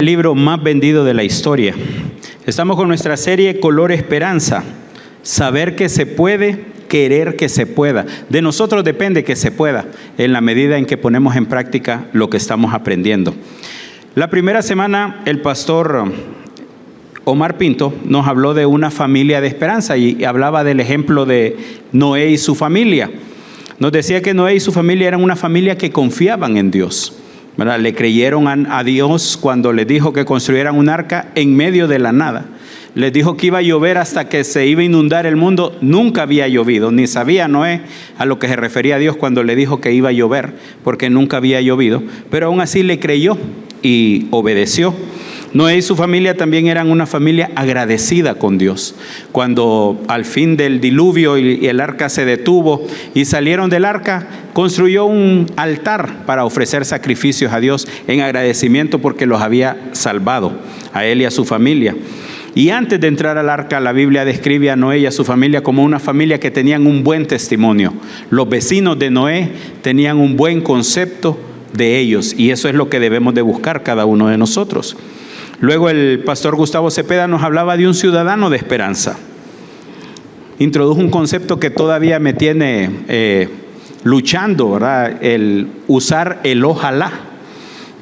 El libro más vendido de la historia. Estamos con nuestra serie Color Esperanza. Saber que se puede, querer que se pueda. De nosotros depende que se pueda, en la medida en que ponemos en práctica lo que estamos aprendiendo. La primera semana el pastor Omar Pinto nos habló de una familia de esperanza y hablaba del ejemplo de Noé y su familia. Nos decía que Noé y su familia eran una familia que confiaban en Dios, ¿verdad? Le creyeron a Dios cuando les dijo que construyeran un arca en medio de la nada. Les dijo que iba a llover hasta que se iba a inundar el mundo. Nunca había llovido, ni sabía Noé a lo que se refería a Dios cuando le dijo que iba a llover, porque nunca había llovido. Pero aún así le creyó y obedeció. Noé y su familia también eran una familia agradecida con Dios. Cuando al fin del diluvio y el arca se detuvo y salieron del arca, construyó un altar para ofrecer sacrificios a Dios en agradecimiento porque los había salvado, a él y a su familia. Y antes de entrar al arca, la Biblia describe a Noé y a su familia como una familia que tenían un buen testimonio. Los vecinos de Noé tenían un buen concepto de ellos, y eso es lo que debemos de buscar cada uno de nosotros. Luego el pastor Gustavo Cepeda nos hablaba de un ciudadano de esperanza. Introdujo un concepto que todavía me tiene luchando, ¿verdad? El usar el ojalá.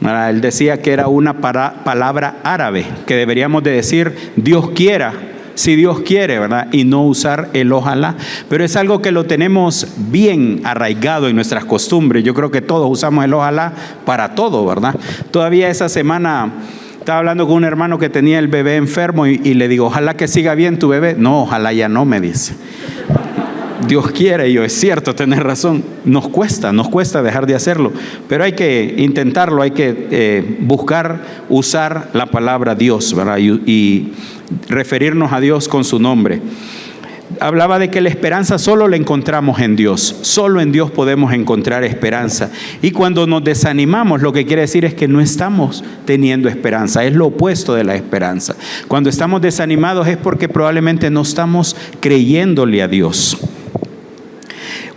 ¿Verdad? Él decía que era una palabra árabe, que deberíamos de decir Dios quiera, si Dios quiere, ¿verdad? Y no usar el ojalá. Pero es algo que lo tenemos bien arraigado en nuestras costumbres. Yo creo que todos usamos el ojalá para todo, ¿verdad? Todavía esa semana estaba hablando con un hermano que tenía el bebé enfermo y le digo, ojalá que siga bien tu bebé. No, ojalá ya no, me dice. Dios quiere, y yo, es cierto, tenés razón. Nos cuesta dejar de hacerlo, pero hay que intentarlo, hay que buscar usar la palabra Dios, ¿verdad? Y referirnos a Dios con su nombre. Hablaba de que la esperanza solo la encontramos en Dios. Solo en Dios podemos encontrar esperanza. Y cuando nos desanimamos, lo que quiere decir es que no estamos teniendo esperanza. Es lo opuesto de la esperanza. Cuando estamos desanimados es porque probablemente no estamos creyéndole a Dios.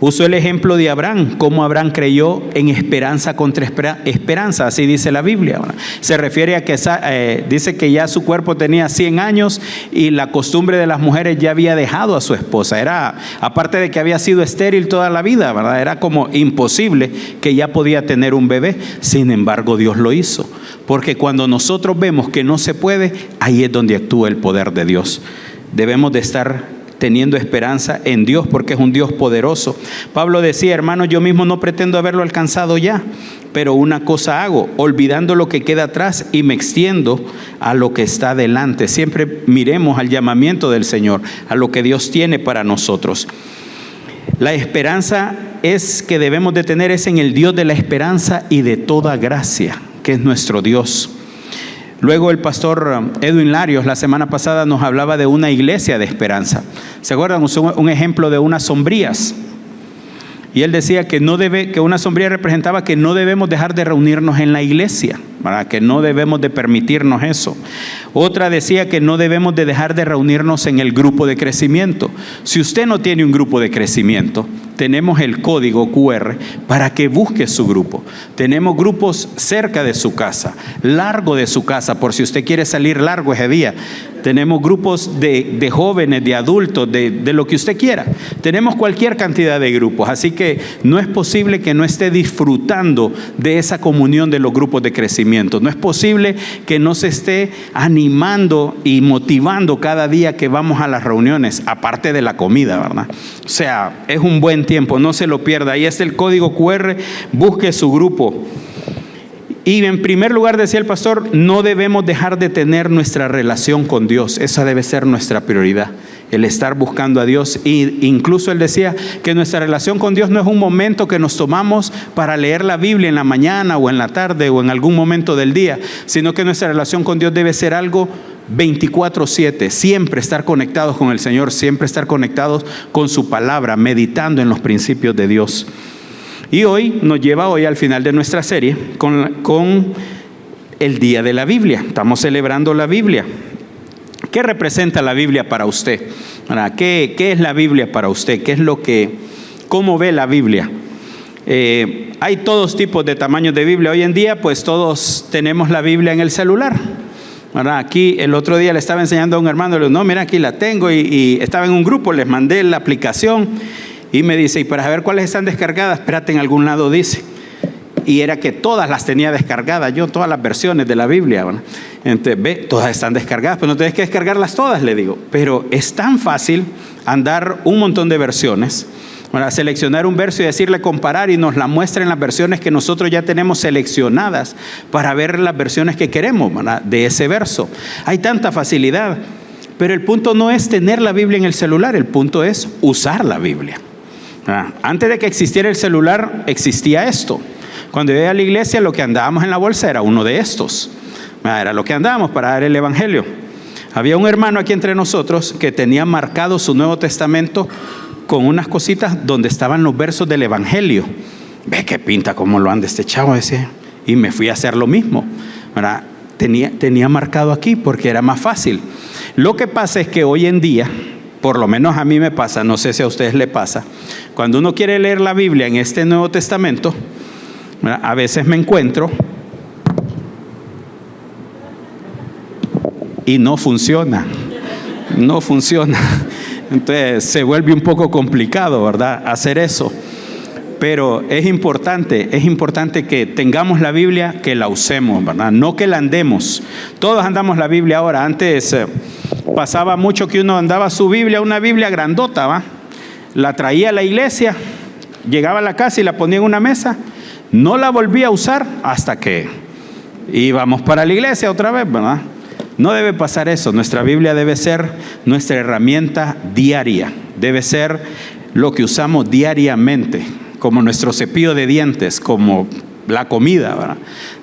Usó el ejemplo de Abraham, cómo Abraham creyó en esperanza contra esperanza, así dice la Biblia. Se refiere a que dice que ya su cuerpo tenía 100 años y la costumbre de las mujeres ya había dejado a su esposa. Era, aparte de que había sido estéril toda la vida, ¿verdad? Era como imposible que ya podía tener un bebé. Sin embargo, Dios lo hizo, porque cuando nosotros vemos que no se puede, ahí es donde actúa el poder de Dios. Debemos de estar teniendo esperanza en Dios, porque es un Dios poderoso. Pablo decía, hermano, yo mismo no pretendo haberlo alcanzado ya, pero una cosa hago, olvidando lo que queda atrás y me extiendo a lo que está delante. Siempre miremos al llamamiento del Señor, a lo que Dios tiene para nosotros. La esperanza que debemos de tener es en el Dios de la esperanza y de toda gracia, que es nuestro Dios. Luego el pastor Edwin Larios la semana pasada nos hablaba de una iglesia de esperanza. ¿Se acuerdan? Usó un ejemplo de unas sombrías. Y él decía que una sombría representaba que no debemos dejar de reunirnos en la iglesia, ¿verdad? Que no debemos de permitirnos eso. Otra decía que no debemos de dejar de reunirnos en el grupo de crecimiento. Si usted no tiene un grupo de crecimiento, tenemos el código QR para que busque su grupo. Tenemos grupos cerca de su casa, largo de su casa, por si usted quiere salir largo ese día. Tenemos grupos de jóvenes, de adultos, de lo que usted quiera. Tenemos cualquier cantidad de grupos, así que no es posible que no esté disfrutando de esa comunión de los grupos de crecimiento. No es posible que no se esté animando y motivando cada día que vamos a las reuniones, aparte de la comida, ¿verdad? O sea, es un buen tiempo, no se lo pierda. Ahí está el código QR, busque su grupo. Y en primer lugar, decía el pastor, no debemos dejar de tener nuestra relación con Dios. Esa debe ser nuestra prioridad, el estar buscando a Dios. Y incluso él decía que nuestra relación con Dios no es un momento que nos tomamos para leer la Biblia en la mañana o en la tarde o en algún momento del día, sino que nuestra relación con Dios debe ser algo 24/7, siempre estar conectados con el Señor, siempre estar conectados con su palabra, meditando en los principios de Dios. Y hoy nos lleva al final de nuestra serie con el Día de la Biblia. Estamos celebrando la Biblia. ¿Qué representa la Biblia para usted? ¿Qué es la Biblia para usted? ¿Cómo ve la Biblia? Hay todos tipos de tamaños de Biblia. Hoy en día, pues todos tenemos la Biblia en el celular. ¿Verdad? Aquí el otro día le estaba enseñando a un hermano, le digo, no, mira, aquí la tengo, y estaba en un grupo, les mandé la aplicación y me dice, y para saber cuáles están descargadas, espérate, en algún lado dice. Y era que todas las tenía descargadas, yo todas las versiones de la Biblia, ¿verdad? Entonces, ve, todas están descargadas, pero no tienes que descargarlas todas, le digo. Pero es tan fácil andar un montón de versiones, para seleccionar un verso y decirle comparar, y nos la muestra en las versiones que nosotros ya tenemos seleccionadas para ver las versiones que queremos, ¿verdad?, de ese verso. Hay tanta facilidad, pero el punto no es tener la Biblia en el celular, el punto es usar la Biblia. Antes de que existiera el celular, existía esto. Cuando yo iba a la iglesia, lo que andábamos en la bolsa era uno de estos. Era lo que andábamos para dar el evangelio. Había un hermano aquí entre nosotros que tenía marcado su Nuevo Testamento con unas cositas donde estaban los versos del evangelio. Ve qué pinta cómo lo anda este chavo, decía. Y me fui a hacer lo mismo, ¿verdad? Tenía marcado aquí porque era más fácil. Lo que pasa es que hoy en día, por lo menos a mí me pasa, no sé si a ustedes le pasa, cuando uno quiere leer la Biblia en este Nuevo Testamento, ¿verdad?, a veces me encuentro y no funciona. Entonces se vuelve un poco complicado, ¿verdad?, hacer eso. Pero es importante que tengamos la Biblia, que la usemos, ¿verdad? No que la andemos. Todos andamos la Biblia ahora. Antes pasaba mucho que uno andaba su Biblia, una Biblia grandota, ¿va? La traía a la iglesia, llegaba a la casa y la ponía en una mesa. No la volvía a usar hasta que íbamos para la iglesia otra vez, ¿verdad? No debe pasar eso. Nuestra Biblia debe ser nuestra herramienta diaria. Debe ser lo que usamos diariamente, como nuestro cepillo de dientes, como la comida, ¿verdad?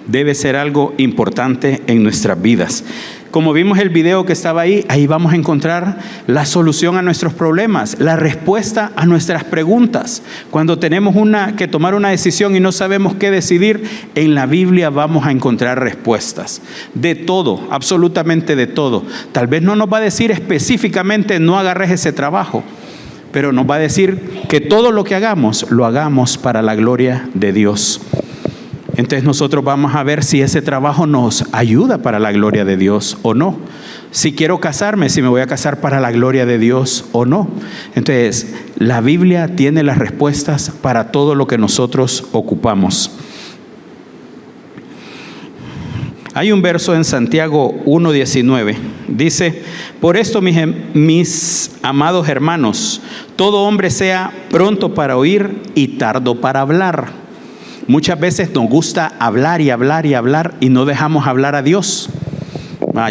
Debe ser algo importante en nuestras vidas. Como vimos el video que estaba ahí vamos a encontrar la solución a nuestros problemas, la respuesta a nuestras preguntas. Cuando tenemos que tomar una decisión y no sabemos qué decidir, en la Biblia vamos a encontrar respuestas. De todo, absolutamente de todo. Tal vez no nos va a decir específicamente no agarres ese trabajo, pero nos va a decir que todo lo que hagamos, lo hagamos para la gloria de Dios. Entonces nosotros vamos a ver si ese trabajo nos ayuda para la gloria de Dios o no. Si quiero casarme, si me voy a casar para la gloria de Dios o no. Entonces la Biblia tiene las respuestas para todo lo que nosotros ocupamos. Hay un verso en Santiago 1:19, dice: por esto, mis amados hermanos, todo hombre sea pronto para oír y tardo para hablar. Muchas veces nos gusta hablar y hablar y hablar y no dejamos hablar a Dios.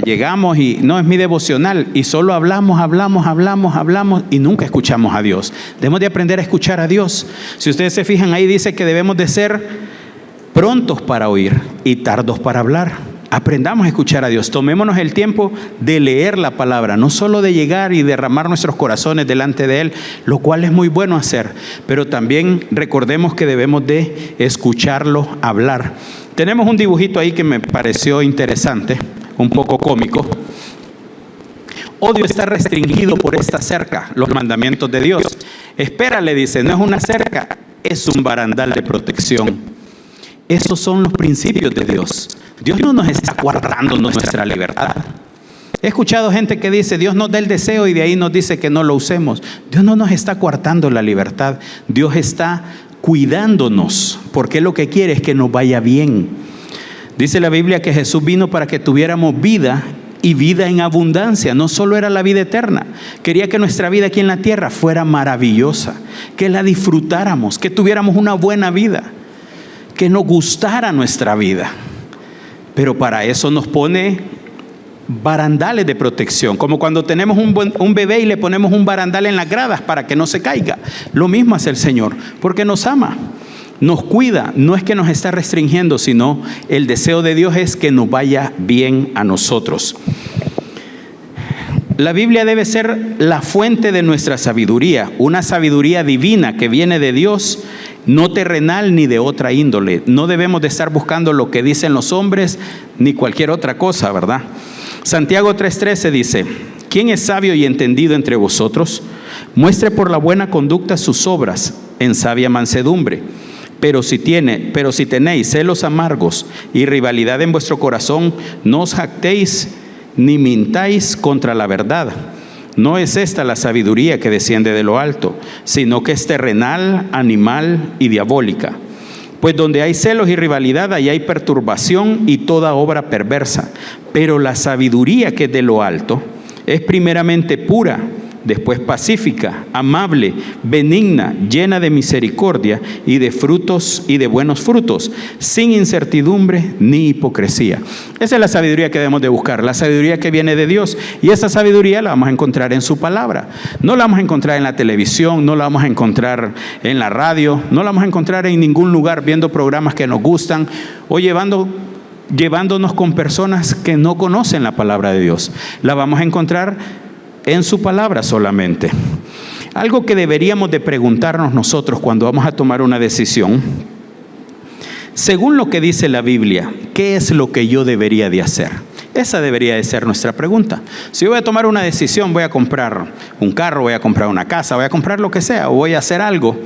Llegamos y no es mi devocional y solo hablamos y nunca escuchamos a Dios. Debemos de aprender a escuchar a Dios. Si ustedes se fijan, ahí dice que debemos de ser prontos para oír y tardos para hablar. Aprendamos a escuchar a Dios. Tomémonos el tiempo de leer la palabra, no solo de llegar y derramar nuestros corazones delante de Él, lo cual es muy bueno hacer, pero también recordemos que debemos de escucharlo hablar. Tenemos un dibujito ahí que me pareció interesante, un poco cómico. Odio está restringido por esta cerca, los mandamientos de Dios. Espera, le dice, no es una cerca, es un barandal de protección. Esos son los principios de Dios. Dios no nos está guardando nuestra libertad. He escuchado gente que dice, Dios nos da el deseo y de ahí nos dice que no lo usemos. Dios no nos está coartando la libertad. Dios está cuidándonos, porque lo que quiere es que nos vaya bien. Dice la Biblia que Jesús vino para que tuviéramos vida y vida en abundancia. No solo era la vida eterna, quería que nuestra vida aquí en la tierra fuera maravillosa, que la disfrutáramos, que tuviéramos una buena vida, que nos gustara nuestra vida. Pero para eso nos pone barandales de protección, como cuando tenemos un bebé y le ponemos un barandal en las gradas para que no se caiga. Lo mismo hace el Señor, porque nos ama, nos cuida. No es que nos está restringiendo, sino el deseo de Dios es que nos vaya bien a nosotros. La Biblia debe ser la fuente de nuestra sabiduría, una sabiduría divina que viene de Dios, no terrenal ni de otra índole. No debemos de estar buscando lo que dicen los hombres ni cualquier otra cosa, ¿verdad? Santiago 3:13 dice: ¿quién es sabio y entendido entre vosotros? Muestre por la buena conducta sus obras en sabia mansedumbre. Pero si tenéis celos amargos y rivalidad en vuestro corazón, no os jactéis ni mintáis contra la verdad. No es esta la sabiduría que desciende de lo alto, sino que es terrenal, animal y diabólica. Pues donde hay celos y rivalidad, ahí hay perturbación y toda obra perversa. Pero la sabiduría que es de lo alto es primeramente pura, después pacífica, amable, benigna, llena de misericordia y de frutos y de buenos frutos, sin incertidumbre ni hipocresía. Esa es la sabiduría que debemos de buscar, la sabiduría que viene de Dios. Y esa sabiduría la vamos a encontrar en su palabra. No la vamos a encontrar en la televisión, no la vamos a encontrar en la radio, no la vamos a encontrar en ningún lugar viendo programas que nos gustan o llevándonos con personas que no conocen la palabra de Dios. La vamos a encontrar en su palabra solamente. Algo que deberíamos de preguntarnos nosotros cuando vamos a tomar una decisión: según lo que dice la Biblia, ¿qué es lo que yo debería de hacer? Esa debería de ser nuestra pregunta. Si yo voy a tomar una decisión, voy a comprar un carro, voy a comprar una casa, voy a comprar lo que sea, o voy a hacer algo,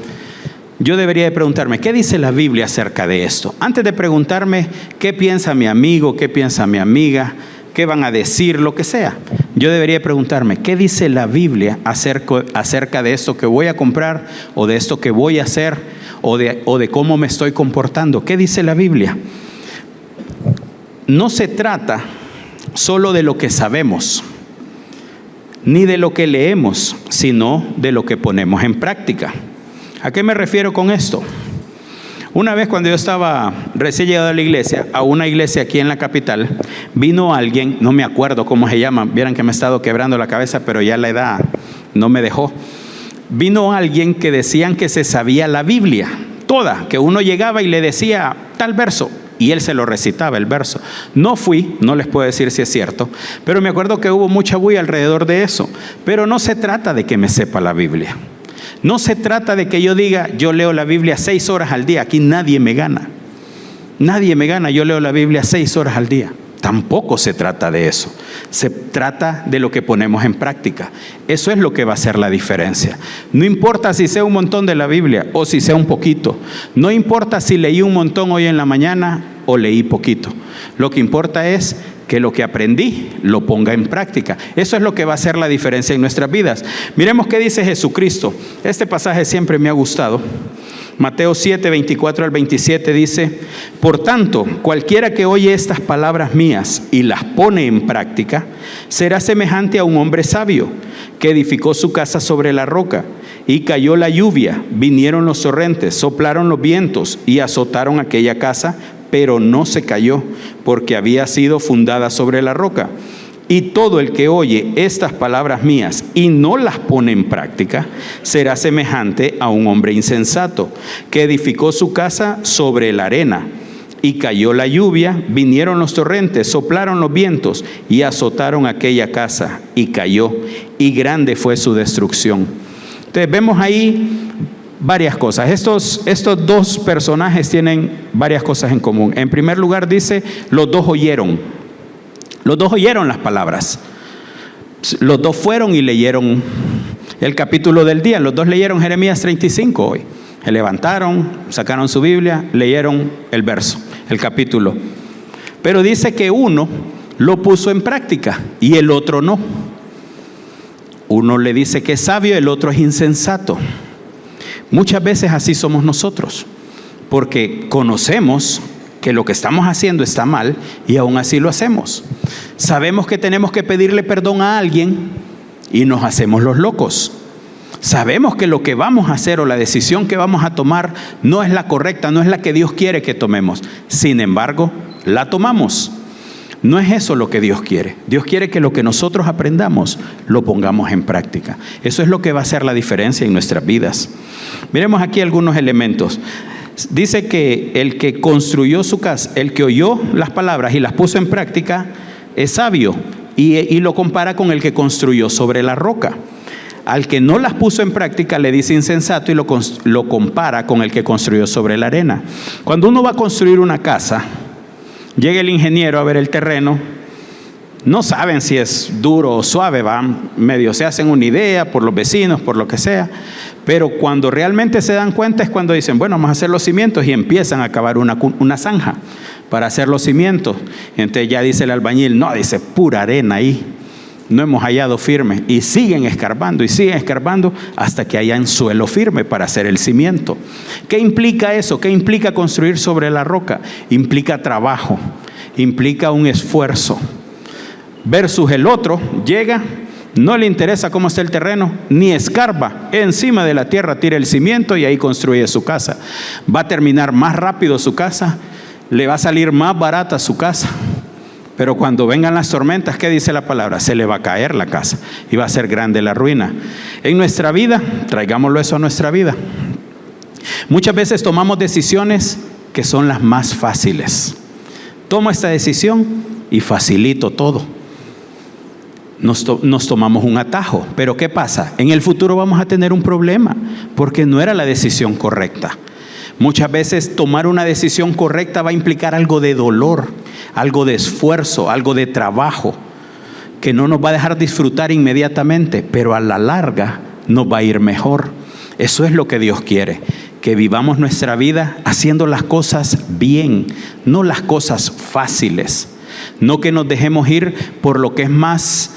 yo debería de preguntarme, ¿qué dice la Biblia acerca de esto? Antes de preguntarme qué piensa mi amigo, qué piensa mi amiga, qué van a decir, lo que sea, yo debería preguntarme, ¿qué dice la Biblia acerca de esto que voy a comprar, o de esto que voy a hacer, o de cómo me estoy comportando? ¿Qué dice la Biblia? No se trata solo de lo que sabemos, ni de lo que leemos, sino de lo que ponemos en práctica. ¿A qué me refiero con esto? Una vez cuando yo estaba recién llegado a la iglesia, a una iglesia aquí en la capital, vino alguien, no me acuerdo cómo se llama, vieran que me he estado quebrando la cabeza, pero ya la edad no me dejó. Vino alguien que decían que se sabía la Biblia toda, que uno llegaba y le decía tal verso, y él se lo recitaba el verso. No fui, no les puedo decir si es cierto, pero me acuerdo que hubo mucha bulla alrededor de eso. Pero no se trata de que me sepa la Biblia. No se trata de que yo diga, yo leo la Biblia 6 horas al día. Aquí nadie me gana. Nadie me gana, yo leo la Biblia 6 horas al día. Tampoco se trata de eso. Se trata de lo que ponemos en práctica. Eso es lo que va a hacer la diferencia. No importa si sé un montón de la Biblia o si sé un poquito. No importa si leí un montón hoy en la mañana o leí poquito. Lo que importa es que lo que aprendí lo ponga en práctica. Eso es lo que va a hacer la diferencia en nuestras vidas. Miremos qué dice Jesucristo. Este pasaje siempre me ha gustado. Mateo 7, 24 al 27 dice: por tanto, cualquiera que oye estas palabras mías y las pone en práctica, será semejante a un hombre sabio que edificó su casa sobre la roca. Y cayó la lluvia, vinieron los torrentes, soplaron los vientos y azotaron aquella casa, pero no se cayó, porque había sido fundada sobre la roca. Y todo el que oye estas palabras mías y no las pone en práctica, será semejante a un hombre insensato, que edificó su casa sobre la arena. Y cayó la lluvia, vinieron los torrentes, soplaron los vientos y azotaron aquella casa, y cayó, y grande fue su destrucción. Entonces vemos ahí varias cosas. Estos dos personajes tienen varias cosas en común. En primer lugar dice, los dos oyeron. Los dos oyeron las palabras. Los dos fueron y leyeron el capítulo del día. Los dos leyeron Jeremías 35 hoy. Se levantaron, sacaron su Biblia, leyeron el verso, el capítulo. Pero dice que uno lo puso en práctica y el otro no. Uno le dice que es sabio, el otro es insensato. Muchas veces así somos nosotros, porque conocemos que lo que estamos haciendo está mal y aún así lo hacemos. Sabemos que tenemos que pedirle perdón a alguien y nos hacemos los locos. Sabemos que lo que vamos a hacer o la decisión que vamos a tomar no es la correcta, no es la que Dios quiere que tomemos. Sin embargo, la tomamos. No es eso lo que Dios quiere. Dios quiere que lo que nosotros aprendamos lo pongamos en práctica. Eso es lo que va a hacer la diferencia en nuestras vidas. Miremos aquí algunos elementos. Dice que el que construyó su casa, el que oyó las palabras y las puso en práctica, es sabio, y lo compara con el que construyó sobre la roca. Al que no las puso en práctica le dice insensato y lo compara con el que construyó sobre la arena. Cuando uno va a construir una casa, llega el ingeniero a ver el terreno, No saben si es duro o suave, medio se hacen una idea por los vecinos, por lo que sea. Pero cuando realmente se dan cuenta es cuando dicen, bueno, vamos a hacer los cimientos, y empiezan a cavar una zanja para hacer los cimientos. Entonces ya dice el albañil, no, dice, pura arena ahí, no hemos hallado firme. Y siguen escarbando hasta que hayan suelo firme para hacer el cimiento. ¿Qué implica eso? ¿Qué implica construir sobre la roca? Implica trabajo, implica un esfuerzo. Versus el otro, llega, no le interesa cómo está el terreno, ni escarba, encima de la tierra tira el cimiento y ahí construye su casa. Va a terminar más rápido su casa, le va a salir más barata su casa, pero cuando vengan las tormentas, ¿qué dice la palabra? Se le va a caer la casa y va a ser grande la ruina. En nuestra vida, traigámoslo eso a nuestra vida. Muchas veces tomamos decisiones que son las más fáciles. Tomo esta decisión y facilito todo. Nos tomamos un atajo, pero ¿qué pasa? En el futuro vamos a tener un problema porque no era la decisión correcta. Muchas veces tomar una decisión correcta va a implicar algo de dolor, algo de esfuerzo, algo de trabajo que no nos va a dejar disfrutar inmediatamente, pero a la larga nos va a ir mejor. Eso es lo que Dios quiere, que vivamos nuestra vida haciendo las cosas bien, no las cosas fáciles. No que nos dejemos ir por lo que es más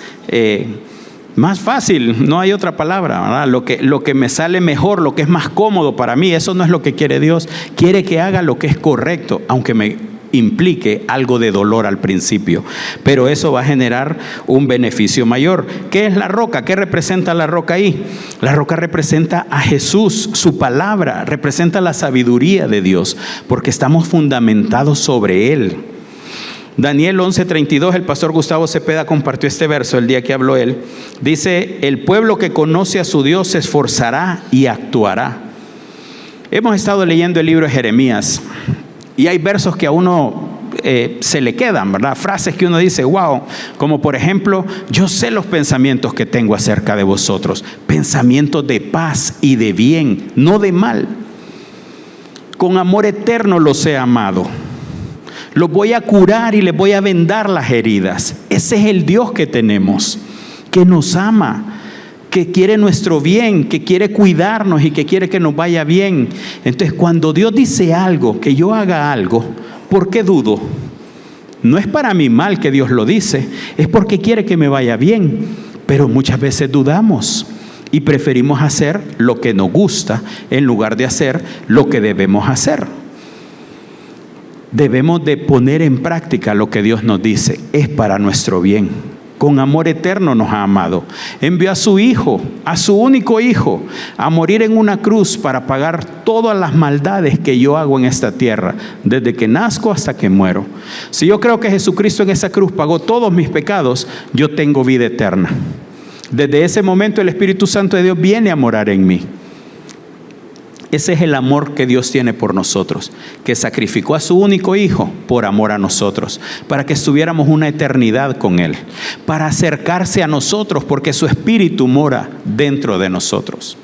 fácil, no hay otra palabra, ¿verdad? Lo que me sale mejor, lo que es más cómodo para mí, eso no es lo que quiere Dios. Quiere que haga lo que es correcto, aunque me implique algo de dolor al principio, pero eso va a generar un beneficio mayor. ¿Qué es la roca? ¿Qué representa la roca ahí? La roca representa a Jesús, su palabra, representa la sabiduría de Dios, porque estamos fundamentados sobre Él. Daniel 11:32, el pastor Gustavo Cepeda compartió este verso el día que habló él. Dice, el pueblo que conoce a su Dios se esforzará y actuará. Hemos estado leyendo el libro de Jeremías y hay versos que a uno se le quedan, ¿verdad? Frases que uno dice, wow, como por ejemplo, yo sé los pensamientos que tengo acerca de vosotros, pensamientos de paz y de bien, no de mal. Con amor eterno los he amado. Los voy a curar y les voy a vendar las heridas. Ese es el Dios que tenemos, que nos ama, que quiere nuestro bien, que quiere cuidarnos y que quiere que nos vaya bien. Entonces, cuando Dios dice algo, que yo haga algo, ¿por qué dudo? No es para mi mal que Dios lo dice, es porque quiere que me vaya bien. Pero muchas veces dudamos y preferimos hacer lo que nos gusta en lugar de hacer lo que debemos hacer. Debemos de poner en práctica lo que Dios nos dice, es para nuestro bien. Con amor eterno nos ha amado. Envió a su Hijo, a su único Hijo, a morir en una cruz para pagar todas las maldades que yo hago en esta tierra, desde que nazco hasta que muero. Si yo creo que Jesucristo en esa cruz pagó todos mis pecados, yo tengo vida eterna. Desde ese momento el Espíritu Santo de Dios viene a morar en mí. Ese es el amor que Dios tiene por nosotros, que sacrificó a su único Hijo por amor a nosotros, para que estuviéramos una eternidad con Él, para acercarse a nosotros, porque su Espíritu mora dentro de nosotros.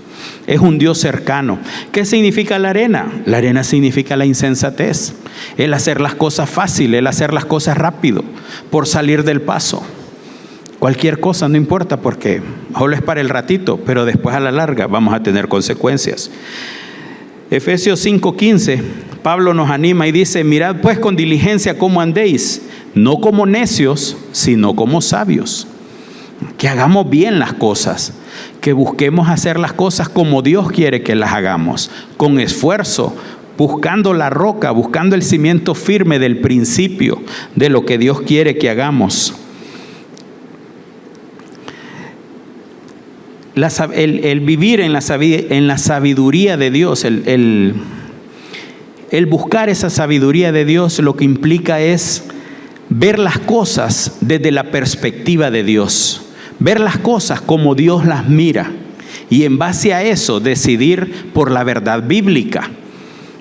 Es un Dios cercano. ¿Qué significa la arena? La arena significa la insensatez, el hacer las cosas fácil, el hacer las cosas rápido, por salir del paso. Cualquier cosa, no importa, porque solo es para el ratito, pero después a la larga vamos a tener consecuencias. Efesios 5:15, Pablo nos anima y dice, mirad pues con diligencia cómo andéis, no como necios, sino como sabios. Que hagamos bien las cosas, que busquemos hacer las cosas como Dios quiere que las hagamos, con esfuerzo, buscando la roca, buscando el cimiento firme del principio de lo que Dios quiere que hagamos. El vivir en la sabiduría de Dios, el buscar esa sabiduría de Dios, lo que implica es ver las cosas desde la perspectiva de Dios, ver las cosas como Dios las mira y en base a eso decidir por la verdad bíblica,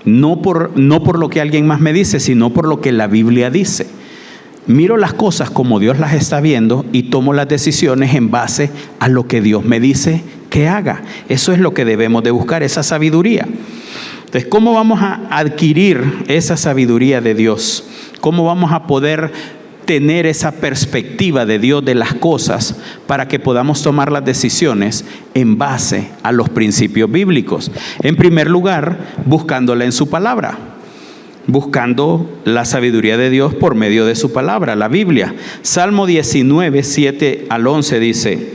no por lo que alguien más me dice, sino por lo que la Biblia dice. Miro las cosas como Dios las está viendo y tomo las decisiones en base a lo que Dios me dice que haga. Eso es lo que debemos de buscar, esa sabiduría. Entonces, ¿cómo vamos a adquirir esa sabiduría de Dios? ¿Cómo vamos a poder tener esa perspectiva de Dios de las cosas para que podamos tomar las decisiones en base a los principios bíblicos. En primer lugar, buscándola en su palabra, buscando la sabiduría de Dios por medio de su palabra, la Biblia. Salmo 19, 7 al 11 dice: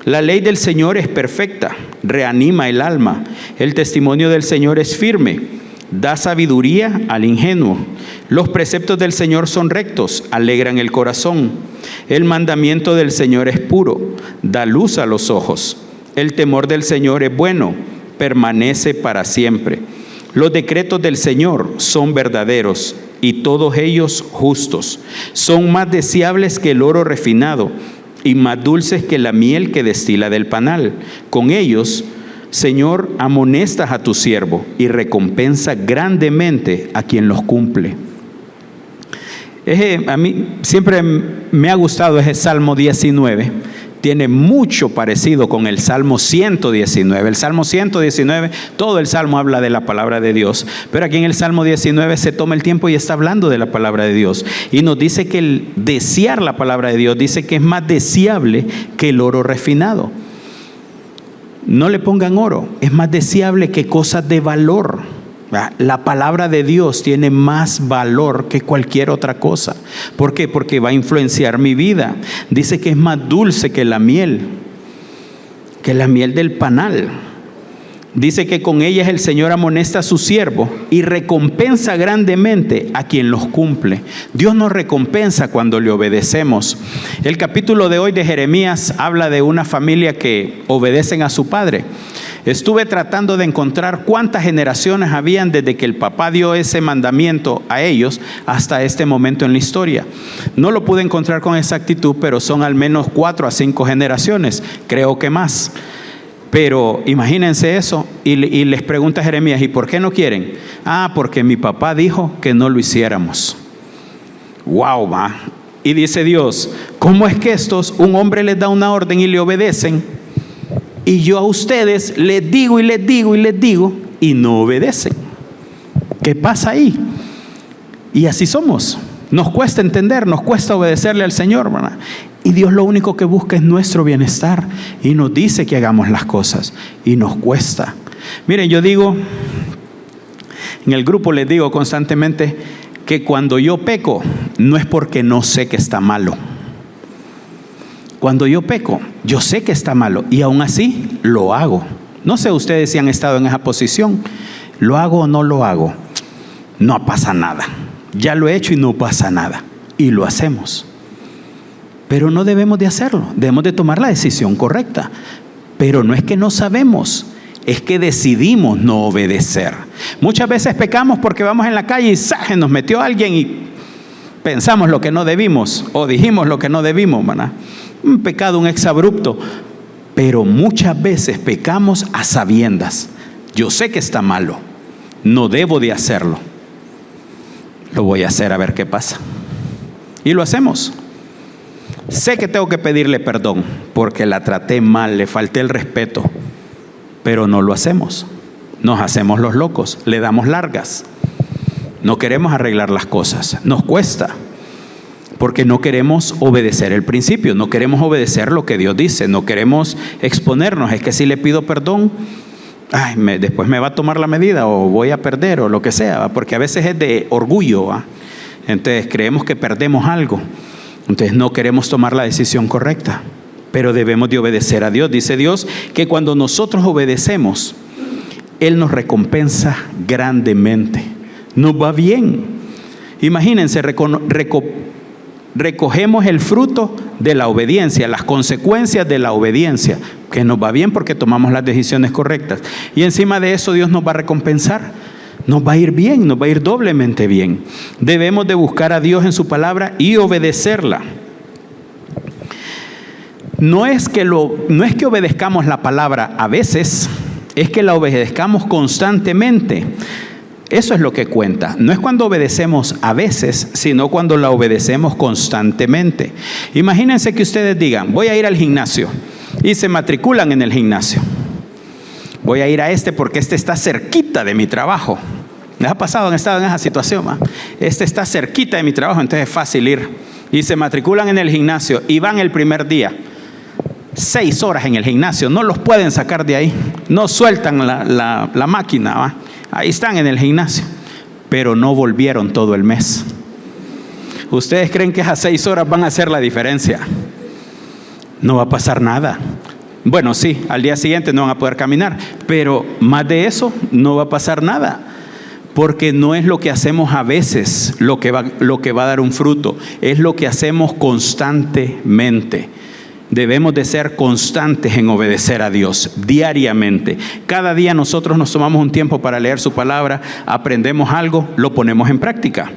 la ley del Señor es perfecta, reanima el alma. El testimonio del Señor es firme, da sabiduría al ingenuo. Los preceptos del Señor son rectos, alegran el corazón. El mandamiento del Señor es puro, da luz a los ojos. El temor del Señor es bueno, permanece para siempre. Los decretos del Señor son verdaderos y todos ellos justos. Son más deseables que el oro refinado y más dulces que la miel que destila del panal. Con ellos, Señor, amonestas a tu siervo y recompensa grandemente a quien los cumple. A mí siempre me ha gustado ese Salmo 19. Tiene mucho parecido con el Salmo 119. El Salmo 119, todo el Salmo habla de la palabra de Dios, pero aquí en el Salmo 19 se toma el tiempo y está hablando de la palabra de Dios. Y nos dice que el desear la palabra de Dios, dice que es más deseable que el oro refinado. No le pongan oro, es más deseable que cosas de valor. La palabra de Dios tiene más valor que cualquier otra cosa. ¿Por qué? Porque va a influenciar mi vida. Dice que es más dulce que la miel del panal. Dice que con ellas el Señor amonesta a su siervo y recompensa grandemente a quien los cumple. Dios nos recompensa cuando le obedecemos. El capítulo de hoy de Jeremías habla de una familia que obedecen a su padre. Estuve tratando de encontrar cuántas generaciones habían desde que el papá dio ese mandamiento a ellos hasta este momento en la historia. No lo pude encontrar con exactitud, pero son al menos 4 a 5 generaciones, creo que más. Pero imagínense eso, y les pregunta Jeremías: ¿y por qué no quieren? Porque mi papá dijo que no lo hiciéramos. Wow, va. Y dice Dios: ¿cómo es que estos, un hombre les da una orden y le obedecen? Y yo a ustedes les digo y les digo y les digo y no obedecen. ¿Qué pasa ahí? Y así somos. Nos cuesta entender, nos cuesta obedecerle al Señor, ¿verdad? Y Dios lo único que busca es nuestro bienestar y nos dice que hagamos las cosas y nos cuesta. Miren, yo digo, en el grupo les digo constantemente que cuando yo peco no es porque no sé que está malo. Cuando yo peco, yo sé que está malo y aún así lo hago. No sé ustedes si han estado en esa posición. ¿Lo hago o no lo hago? No pasa nada. Ya lo he hecho y no pasa nada. Y lo hacemos. Pero no debemos de hacerlo. Debemos de tomar la decisión correcta. Pero no es que no sabemos, es que decidimos no obedecer. Muchas veces pecamos porque vamos en la calle y ¡saje! Nos metió alguien y pensamos lo que no debimos o dijimos lo que no debimos, ¿verdad? Un pecado, un exabrupto. Pero muchas veces pecamos a sabiendas. Yo sé que está malo, no debo de hacerlo. Lo voy a hacer a ver qué pasa. Y lo hacemos. Sé que tengo que pedirle perdón porque la traté mal, le falté el respeto, pero no lo hacemos. Nos hacemos los locos, le damos largas. No queremos arreglar las cosas, nos cuesta. Porque no queremos obedecer el principio, no queremos obedecer lo que Dios dice, no queremos exponernos. Es que si le pido perdón, después me va a tomar la medida o voy a perder o lo que sea, porque a veces es de orgullo, ¿va? Entonces creemos que perdemos algo, entonces no queremos tomar la decisión correcta, pero debemos de obedecer a Dios. Dice Dios que cuando nosotros obedecemos, Él nos recompensa grandemente, nos va bien. Imagínense, recogemos el fruto de la obediencia, las consecuencias de la obediencia, que nos va bien porque tomamos las decisiones correctas. Y encima de eso Dios nos va a recompensar, nos va a ir bien, nos va a ir doblemente bien. Debemos de buscar a Dios en su palabra y obedecerla. No es que obedezcamos la palabra a veces, es que la obedezcamos constantemente. Eso es lo que cuenta. No es cuando obedecemos a veces, sino cuando la obedecemos constantemente. Imagínense que ustedes digan: voy a ir al gimnasio, y se matriculan en el gimnasio. Voy a ir a porque este está cerquita de mi trabajo. ¿Les ha pasado? ¿Han estado en esa situación? Este está cerquita de mi trabajo, entonces es fácil ir. y se matriculan en el gimnasio y van el primer día, 6 horas en el gimnasio, no los pueden sacar de ahí, no sueltan la máquina, ¿va? Ahí están en el gimnasio, pero no volvieron todo el mes. ¿Ustedes creen que esas 6 horas van a hacer la diferencia? No va a pasar nada. Bueno, sí, al día siguiente no van a poder caminar, pero más de eso no va a pasar nada, porque no es lo que hacemos a veces lo que va a dar un fruto, es lo que hacemos constantemente. Debemos de ser constantes en obedecer a Dios diariamente. Cada día nosotros nos tomamos un tiempo para leer su palabra, aprendemos algo, lo ponemos en práctica.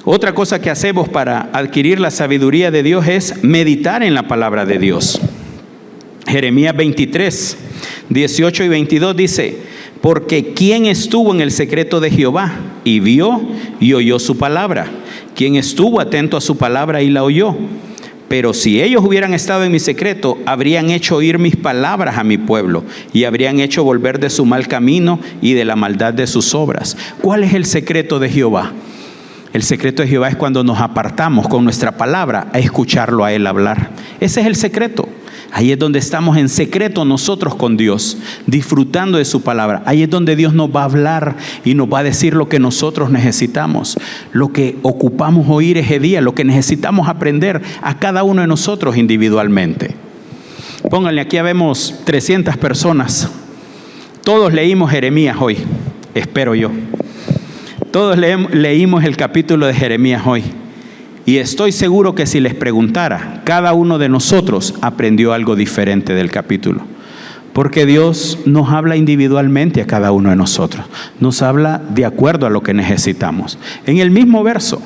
Otra cosa que hacemos para adquirir la sabiduría de Dios es meditar en la palabra de Dios. Jeremías 23, 18 y 22 dice: porque ¿quién estuvo en el secreto de Jehová y vio y oyó su palabra? ¿Quién estuvo atento a su palabra y la oyó? Pero si ellos hubieran estado en mi secreto, habrían hecho oír mis palabras a mi pueblo y habrían hecho volver de su mal camino y de la maldad de sus obras. ¿Cuál es el secreto de Jehová? El secreto de Jehová es cuando nos apartamos con nuestra palabra a escucharlo a Él hablar. Ese es el secreto. Ahí es donde estamos en secreto nosotros con Dios, disfrutando de su palabra. Ahí es donde Dios nos va a hablar y nos va a decir lo que nosotros necesitamos, lo que ocupamos oír ese día, lo que necesitamos aprender a cada uno de nosotros individualmente. Pónganle, aquí vemos 300 personas. Todos leímos Jeremías hoy, espero yo. Todos leímos el capítulo de Jeremías hoy. Y estoy seguro que si les preguntara, cada uno de nosotros aprendió algo diferente del capítulo. Porque Dios nos habla individualmente a cada uno de nosotros. Nos habla de acuerdo a lo que necesitamos. En el mismo verso.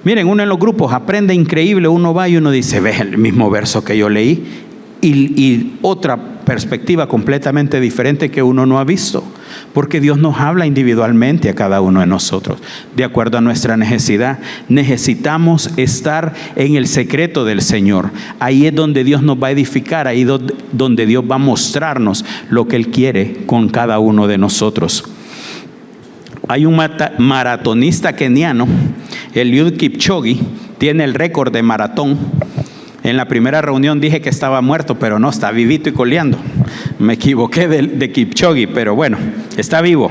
Miren, uno en los grupos aprende increíble, uno va y uno dice, ve el mismo verso que yo leí. Y otra perspectiva completamente diferente que uno no ha visto. Porque Dios nos habla individualmente a cada uno de nosotros, de acuerdo a nuestra necesidad. Necesitamos estar en el secreto del Señor. Ahí es donde Dios nos va a edificar, ahí donde Dios va a mostrarnos lo que Él quiere con cada uno de nosotros. Hay un maratonista keniano, Eliud Kipchoge, tiene el récord de maratón. En la primera reunión dije que estaba muerto, pero no, está vivito y coleando. Me equivoqué de Kipchoge, pero bueno, está vivo.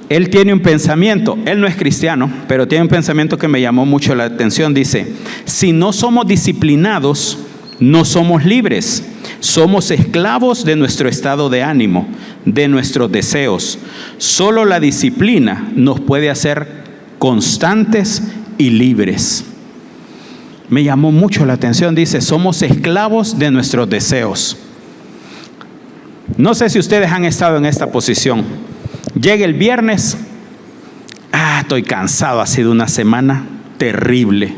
Él tiene un pensamiento, él no es cristiano, pero tiene un pensamiento que me llamó mucho la atención. Dice, si no somos disciplinados, no somos libres. Somos esclavos de nuestro estado de ánimo, de nuestros deseos. Solo la disciplina nos puede hacer constantes y libres. Me llamó mucho la atención, dice, somos esclavos de nuestros deseos. No sé si ustedes han estado en esta posición. Llega el viernes, estoy cansado, ha sido una semana terrible.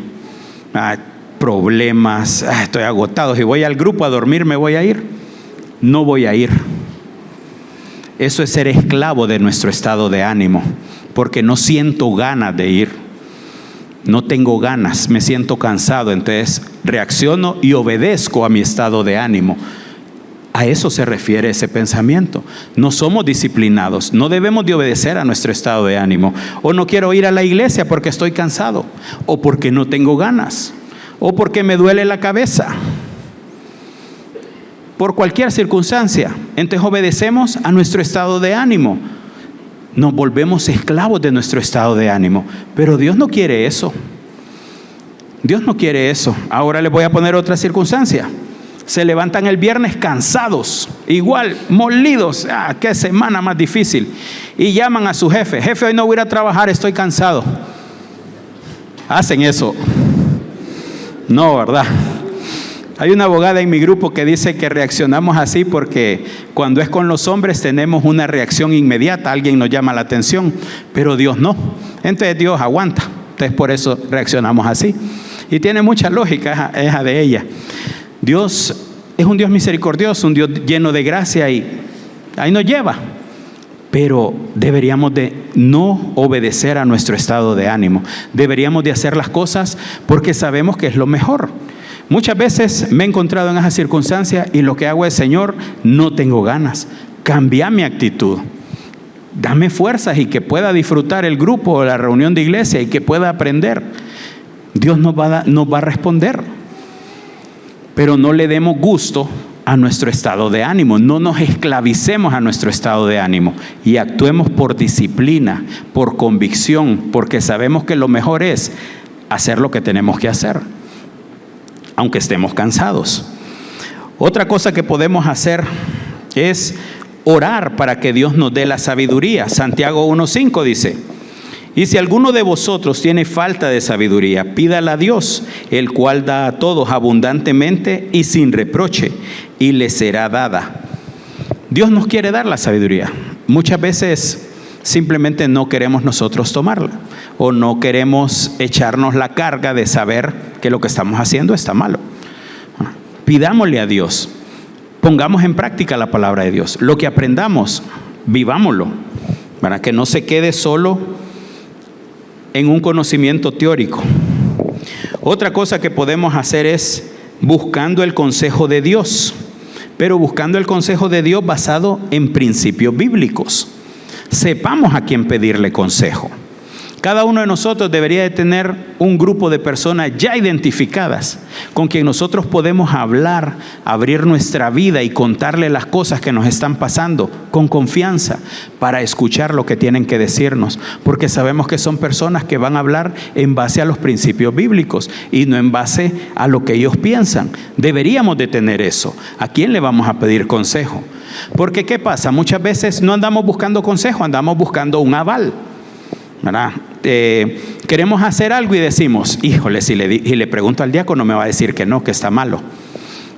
Problemas, estoy agotado. Si voy al grupo a dormir, ¿me voy a ir? No voy a ir. Eso es ser esclavo de nuestro estado de ánimo, porque no siento ganas de ir. No tengo ganas, me siento cansado, entonces reacciono y obedezco a mi estado de ánimo. A eso se refiere ese pensamiento. No somos disciplinados, no debemos de obedecer a nuestro estado de ánimo. O no quiero ir a la iglesia porque estoy cansado, o porque no tengo ganas, o porque me duele la cabeza. Por cualquier circunstancia, entonces obedecemos a nuestro estado de ánimo. Nos volvemos esclavos de nuestro estado de ánimo. Pero Dios no quiere eso. Dios no quiere eso. Ahora les voy a poner otra circunstancia. Se levantan el viernes cansados, igual, molidos. Qué semana más difícil. Y llaman a su jefe. Jefe, hoy no voy a ir a trabajar, estoy cansado. Hacen eso. No, ¿verdad? Hay una abogada en mi grupo que dice que reaccionamos así porque cuando es con los hombres tenemos una reacción inmediata, alguien nos llama la atención, pero Dios no. Entonces Dios aguanta, entonces por eso reaccionamos así. Y tiene mucha lógica esa de ella. Dios es un Dios misericordioso, un Dios lleno de gracia y ahí nos lleva. Pero deberíamos de no obedecer a nuestro estado de ánimo. Deberíamos de hacer las cosas porque sabemos que es lo mejor. Muchas veces me he encontrado en esa circunstancia y lo que hago es, Señor, no tengo ganas. Cambia mi actitud. Dame fuerzas y que pueda disfrutar el grupo o la reunión de iglesia y que pueda aprender. Dios nos va a responder. Pero no le demos gusto a nuestro estado de ánimo, no nos esclavicemos a nuestro estado de ánimo y actuemos por disciplina, por convicción, porque sabemos que lo mejor es hacer lo que tenemos que hacer, aunque estemos cansados. Otra cosa que podemos hacer es orar para que Dios nos dé la sabiduría. Santiago 1:5 dice: y si alguno de vosotros tiene falta de sabiduría, pídala a Dios, el cual da a todos abundantemente y sin reproche, y le será dada. Dios nos quiere dar la sabiduría. Muchas veces simplemente no queremos nosotros tomarla, o no queremos echarnos la carga de saber que lo que estamos haciendo está malo. Pidámosle a Dios, pongamos en práctica la palabra de Dios. Lo que aprendamos, vivámoslo, para que no se quede solo en un conocimiento teórico. Otra cosa que podemos hacer es buscando el consejo de Dios, pero buscando el consejo de Dios basado en principios bíblicos. Sepamos a quién pedirle consejo. Cada uno de nosotros debería de tener un grupo de personas ya identificadas con quien nosotros podemos hablar, abrir nuestra vida y contarle las cosas que nos están pasando con confianza para escuchar lo que tienen que decirnos, porque sabemos que son personas que van a hablar en base a los principios bíblicos y no en base a lo que ellos piensan. Deberíamos de tener eso. ¿A quién le vamos a pedir consejo? Porque ¿qué pasa? Muchas veces no andamos buscando consejo, andamos buscando un aval, ¿verdad? Queremos hacer algo y decimos, híjole, si le pregunto al diácono me va a decir que no, que está malo.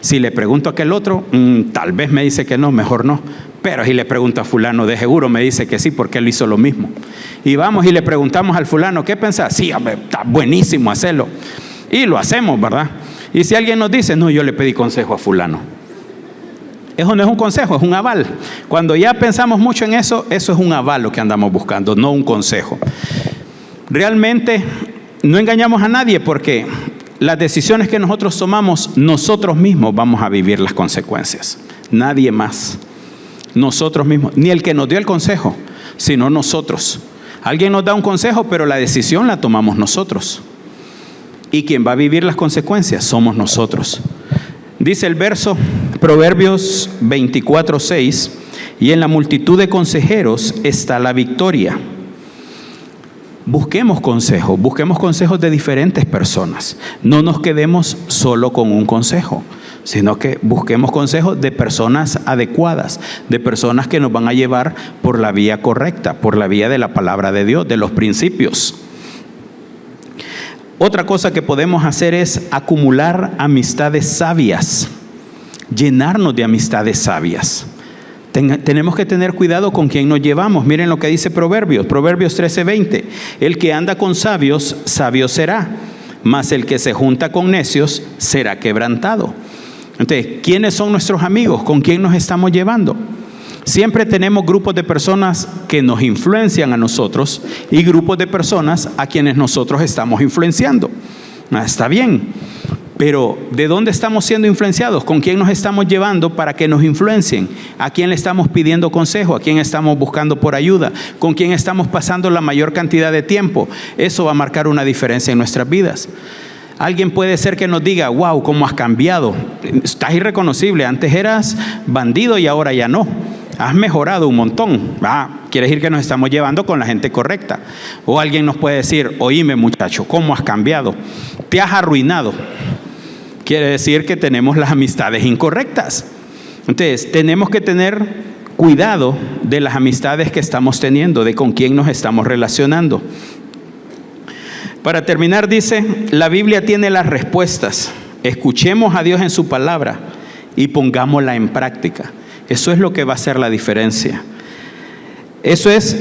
Si le pregunto a aquel otro, tal vez me dice que no, mejor no. Pero si le pregunto a fulano, de seguro me dice que sí, porque él hizo lo mismo. Y vamos y le preguntamos al fulano, ¿qué pensás? Sí, hombre, está buenísimo hacerlo. Y lo hacemos, ¿verdad? Y si alguien nos dice, no, yo le pedí consejo a fulano. Eso no es un consejo, es un aval. Cuando ya pensamos mucho en eso, eso es un aval lo que andamos buscando, no un consejo. Realmente no engañamos a nadie, porque las decisiones que nosotros tomamos, nosotros mismos vamos a vivir las consecuencias. Nadie más. Nosotros mismos. Ni el que nos dio el consejo, sino nosotros. Alguien nos da un consejo, pero la decisión la tomamos nosotros. Y quien va a vivir las consecuencias somos nosotros. Dice el verso, Proverbios 24:6, y en la multitud de consejeros está la victoria. Busquemos consejos de diferentes personas. No nos quedemos solo con un consejo, sino que busquemos consejos de personas adecuadas, de personas que nos van a llevar por la vía correcta, por la vía de la palabra de Dios, de los principios. Otra cosa que podemos hacer es acumular amistades sabias, llenarnos de amistades sabias. Tenemos que tener cuidado con quién nos llevamos. Miren lo que dice Proverbios 13:20. El que anda con sabios, sabio será, mas el que se junta con necios será quebrantado. Entonces, ¿quiénes son nuestros amigos? ¿Con quién nos estamos llevando? Siempre tenemos grupos de personas que nos influencian a nosotros y grupos de personas a quienes nosotros estamos influenciando. Está bien, pero ¿de dónde estamos siendo influenciados? ¿Con quién nos estamos llevando para que nos influencien? ¿A quién le estamos pidiendo consejo? ¿A quién estamos buscando por ayuda? ¿Con quién estamos pasando la mayor cantidad de tiempo? Eso va a marcar una diferencia en nuestras vidas. Alguien puede ser que nos diga, wow, cómo has cambiado. Estás irreconocible. Antes eras bandido y ahora ya no. Has mejorado un montón. Quiere decir que nos estamos llevando con la gente correcta. O alguien nos puede decir, oíme muchacho, ¿cómo has cambiado? Te has arruinado. Quiere decir que tenemos las amistades incorrectas. Entonces, tenemos que tener cuidado de las amistades que estamos teniendo, de con quién nos estamos relacionando. Para terminar, dice, la Biblia tiene las respuestas. Escuchemos a Dios en su palabra y pongámosla en práctica. Eso es lo que va a hacer la diferencia.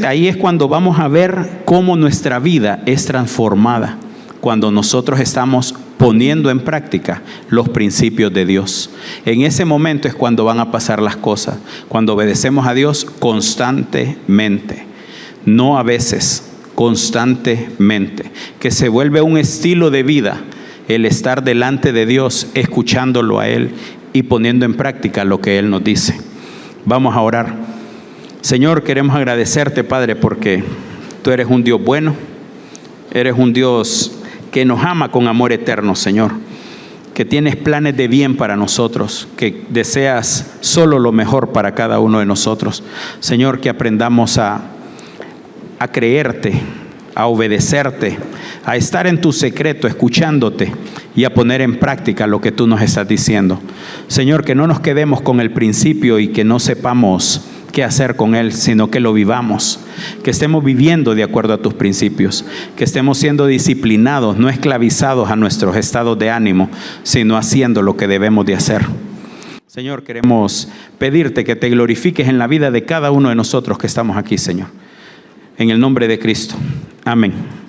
Ahí es cuando vamos a ver cómo nuestra vida es transformada, cuando nosotros estamos poniendo en práctica los principios de Dios. En ese momento es cuando van a pasar las cosas, cuando obedecemos a Dios constantemente, no a veces, constantemente, que se vuelve un estilo de vida el estar delante de Dios, escuchándolo a Él y poniendo en práctica lo que Él nos dice. Vamos a orar. Señor, queremos agradecerte, Padre, porque tú eres un Dios bueno, eres un Dios que nos ama con amor eterno, Señor, que tienes planes de bien para nosotros, que deseas solo lo mejor para cada uno de nosotros. Señor, que aprendamos a creerte, a obedecerte, a estar en tu secreto, escuchándote y a poner en práctica lo que tú nos estás diciendo. Señor, que no nos quedemos con el principio y que no sepamos qué hacer con él, sino que lo vivamos, que estemos viviendo de acuerdo a tus principios, que estemos siendo disciplinados, no esclavizados a nuestros estados de ánimo, sino haciendo lo que debemos de hacer. Señor, queremos pedirte que te glorifiques en la vida de cada uno de nosotros que estamos aquí, Señor. En el nombre de Cristo. Amén.